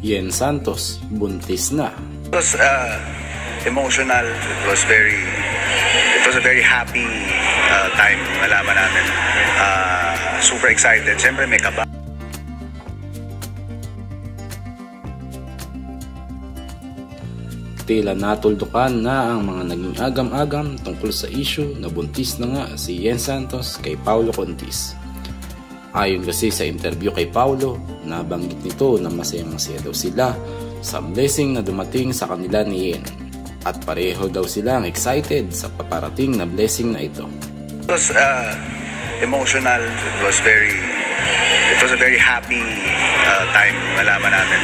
Yen Santos, buntis na. It was emotional. It was a very happy time nung nalaman namin. Super excited. Siyempre may kaba. Tila natuldukan na ang mga naging agam-agam tungkol sa issue na buntis na nga si Yen Santos kay Paulo Contis. Ayon kasi sa interview kay Paulo, nabanggit nito na masayang-masaya daw sila sa blessing na dumating sa kanila ni Yen. At pareho daw silang excited sa paparating na blessing na ito. It was emotional. It was a very happy time nung nalaman namin.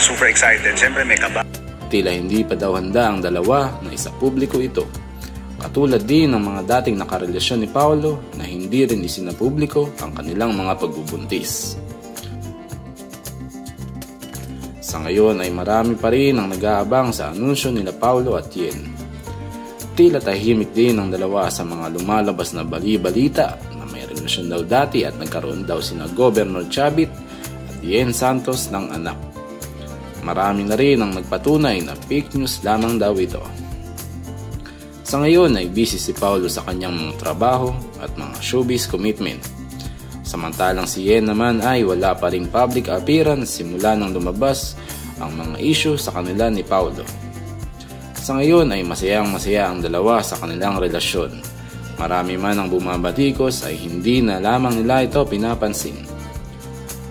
Super excited. Siyempre may kaba. Tila hindi pa daw handa ang dalawa na isa publiko ito. Katulad din ng mga dating nakarelasyon ni Paulo na hindi rin isinapubliko ang kanilang mga pagbubuntis. Sa ngayon ay marami pa rin ang nag-aabang sa anunsyo nila Paulo at Yen. Tila tahimik din ang dalawa sa mga lumalabas na bali-balita na may relasyon daw dati at nagkaroon daw sina Governor Chavit at Yen Santos ng anak. Marami na rin ang nagpatunay na fake news lamang daw ito. Sa ngayon ay busy si Paulo sa kanyang mga trabaho at mga showbiz commitment. Samantalang si Yen naman ay wala pa ring public appearance simula nang lumabas ang mga issue sa kanila ni Paulo. Sa ngayon ay masayang-masaya ang dalawa sa kanilang relasyon. Marami man ang bumabatikos ay hindi na lamang nila ito pinapansin.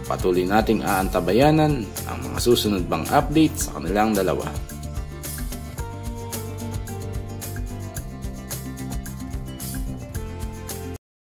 Patuloy nating aantabayanan ang mga susunod pang update sa kanilang dalawa.